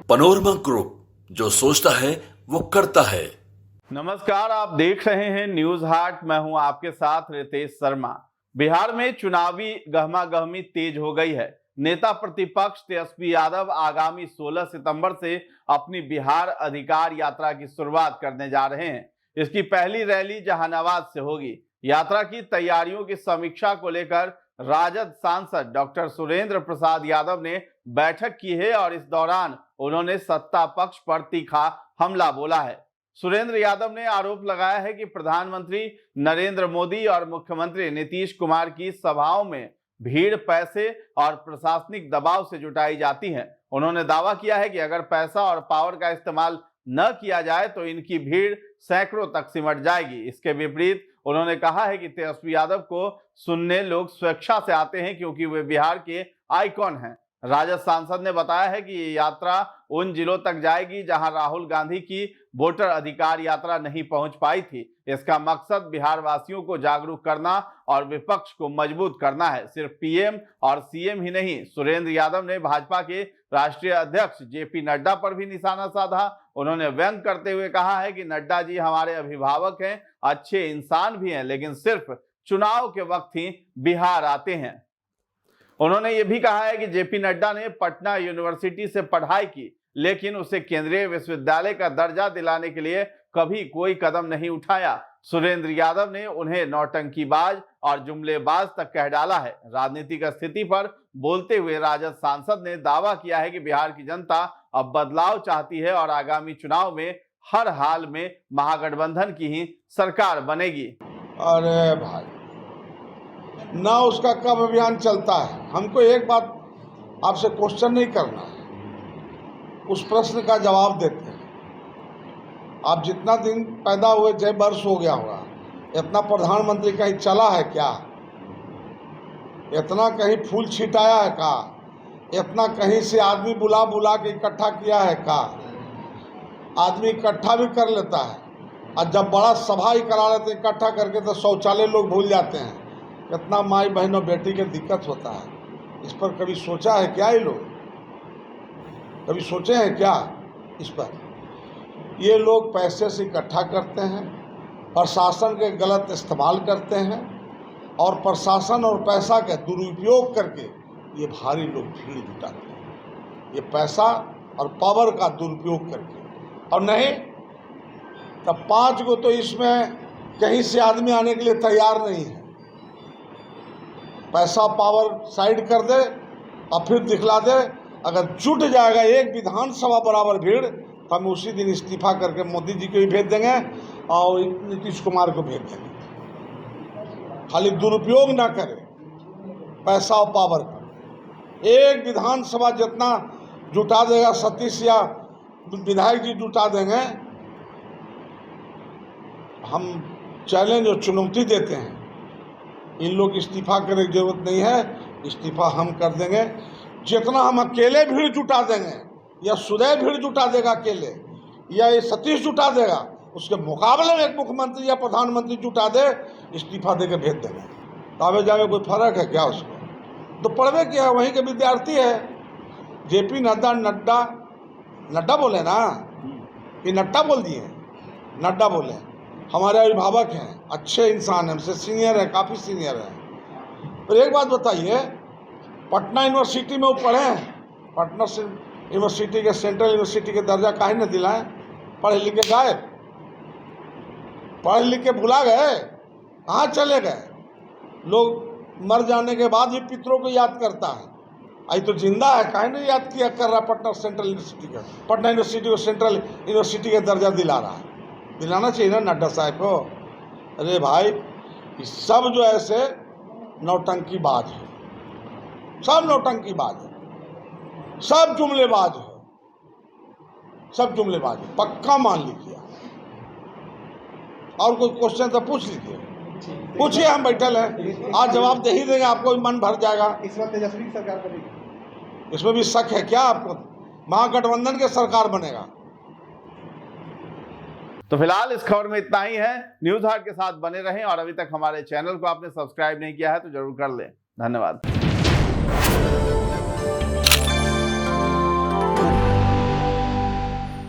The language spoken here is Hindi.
पनोरमा ग्रुप, जो सोचता है वो करता है। नमस्कार, आप देख रहे हैं न्यूज हाट। मैं हूं आपके साथ रितेश शर्मा। बिहार में चुनावी गहमागहमी तेज हो गई है। नेता प्रतिपक्ष तेजस्वी यादव आगामी 16 सितंबर से अपनी बिहार अधिकार यात्रा की शुरुआत करने जा रहे हैं। इसकी पहली रैली जहानाबाद से होगी। यात्रा की तैयारियों की समीक्षा को लेकर राजद सांसद डॉक्टर सुरेंद्र प्रसाद यादव ने बैठक की है और इस दौरान उन्होंने सत्ता पक्ष पर तीखा हमला बोला है। सुरेंद्र यादव ने आरोप लगाया है कि प्रधानमंत्री नरेंद्र मोदी और मुख्यमंत्री नीतीश कुमार की सभाओं में भीड़ पैसे और प्रशासनिक दबाव से जुटाई जाती है। उन्होंने दावा किया है कि अगर पैसा और पावर का इस्तेमाल न किया जाए तो इनकी भीड़ सैकड़ों तक सिमट जाएगी। इसके विपरीत उन्होंने कहा है कि तेजस्वी यादव को सुनने लोग स्वेच्छा से आते हैं क्योंकि वे बिहार के आइकॉन हैं। राजद सांसद ने बताया है कि ये यात्रा उन जिलों तक जाएगी जहां राहुल गांधी की वोटर अधिकार यात्रा नहीं पहुंच पाई थी। इसका मकसद बिहार वासियों को जागरूक करना और विपक्ष को मजबूत करना है। सिर्फ पीएम और सीएम ही नहीं, सुरेंद्र यादव ने भाजपा के राष्ट्रीय अध्यक्ष जेपी नड्डा पर भी निशाना साधा। उन्होंने व्यंग करते हुए कहा है कि नड्डा जी हमारे अभिभावक हैं, अच्छे इंसान भी हैं, लेकिन सिर्फ चुनाव के वक्त ही बिहार आते हैं। उन्होंने ये भी कहा है कि जेपी नड्डा ने पटना यूनिवर्सिटी से पढ़ाई की, लेकिन उसे केंद्रीय विश्वविद्यालय का दर्जा दिलाने के लिए कभी कोई कदम नहीं उठाया। सुरेंद्र यादव ने उन्हें नौटंकीबाज और जुमलेबाज तक कह डाला है। राजनीतिक स्थिति पर बोलते हुए राजद सांसद ने दावा किया है कि बिहार की जनता अब बदलाव चाहती है और आगामी चुनाव में हर हाल में महागठबंधन की ही सरकार बनेगी। अरे भाई, ना उसका कब अभियान चलता है। हमको एक बात आपसे क्वेश्चन नहीं करना है, उस प्रश्न का जवाब देते हैं। आप जितना दिन पैदा हुए 6 वर्ष हो गया होगा, इतना प्रधानमंत्री कहीं चला है क्या? इतना कहीं फूल छिटाया है का? इतना कहीं से आदमी बुला बुला के इकट्ठा किया है का? आदमी इकट्ठा भी कर लेता है और जब बड़ा सभा ही करा लेते इकट्ठा करके तो शौचालय लोग भूल जाते हैं। इतना माई बहन और बेटी के दिक्कत होता है। इस पर कभी सोचा है क्या? ये लोग कभी सोचे हैं क्या इस पर? ये लोग पैसे से इकट्ठा करते हैं, प्रशासन के गलत इस्तेमाल करते हैं और प्रशासन और पैसा का दुरुपयोग करके ये भारी लोग भीड़ जुटाते हैं, ये पैसा और पावर का दुरुपयोग करके। और नहीं तब 5 को तो इसमें कहीं से आदमी आने के लिए तैयार नहीं है। पैसा पावर साइड कर दे और फिर दिखला दे। अगर जुट जाएगा एक विधानसभा बराबर भीड़ तो हम उसी दिन इस्तीफा करके मोदी जी को भी भेज देंगे और नीतीश कुमार को भेज देंगे। खाली दुरुपयोग ना करे पैसा और पावर का। एक विधानसभा जितना जुटा देगा, सतीश या विधायक जी जुटा देंगे। हम चैलेंज और चुनौती देते हैं, इन लोग इस्तीफा करने की जरूरत नहीं है, इस्तीफा हम कर देंगे। जितना हम अकेले भीड़ जुटा देंगे या सुदय भीड़ जुटा देगा अकेले, या ये सतीश जुटा देगा, उसके मुकाबले में एक मुख्यमंत्री या प्रधानमंत्री जुटा दे, इस्तीफा देकर भेज देंगे। तो आगे जाके कोई फर्क है क्या उसको? तो पढ़वे क्या, वहीं के विद्यार्थी है। जेपी नड्डा बोले ना कि नड्डा बोल दिए? नड्डा बोले। हमारे अभिभावक हैं, अच्छे इंसान हैं, हमसे सीनियर है, काफ़ी सीनियर है। और एक बात बताइए, पटना यूनिवर्सिटी में वो पढ़े हैं, पटना यूनिवर्सिटी के सेंट्रल यूनिवर्सिटी के दर्जा काहे न दिलाएं? पढ़े लिखे गए, पढ़े लिख के भुला गए, कहाँ चले गए? लोग मर जाने के बाद ही पितरों को याद करता है, आई तो जिंदा है, काहे नहीं याद किया कर रहा पटना सेंट्रल यूनिवर्सिटी का। पटना यूनिवर्सिटी को सेंट्रल यूनिवर्सिटी का दर्जा दिला रहा है, दिलाना चाहिए ना नड्डा साहब को। अरे भाई, सब जो ऐसे नौटंकीबाज है, सब नौटंकीबाज है, सब जुमलेबाज है, सब जुमलेबाज है, पक्का मान लीजिए। और कोई क्वेश्चन तो पूछ लीजिए, पूछिए, हम बैठल हैं, आज जवाब दे ही देंगे, आपको भी मन भर जाएगा। इस बार तेजस्वी की सरकार बनेगी, इसमें भी शक है क्या आपको? महागठबंधन की सरकार बनेगा। तो फिलहाल इस खबर में इतना ही है। न्यूज हाट के साथ बने रहें और अभी तक हमारे चैनल को आपने सब्सक्राइब नहीं किया है तो जरूर कर लें। धन्यवाद।